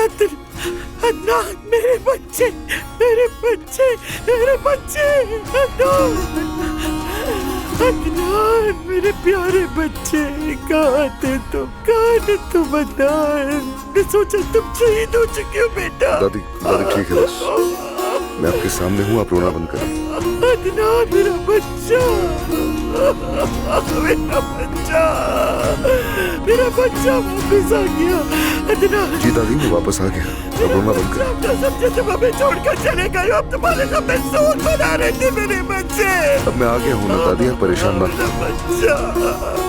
अदनान, मेरे बच्चे, मेरे बच्चे, मेरे बच्चे, अदनान, मेरे प्यारे बच्चे, कहाँ थे तुम अदनान? मैं सोचा तुम शहीद हो चुके हो बेटा। दादी, दादी ठीक है बस, मैं आपके सामने हूँ, आप रोना बंद करें। अदनान, मेरा बच्चा, मेरा बच्चा, मेरा बच्चा वापस आ गया। अदनान जी दादी, मैं वापस आ गया, अब रोना बंद करें। तो समझे तुम हमें छोड़कर चले गए हो, अब तुम्हारे सामने सूर बना रहे थे मेरे बच्चे। अब मैं आ गया हूँ ना दादी, आप परेशान ना। मेरा बच्चा।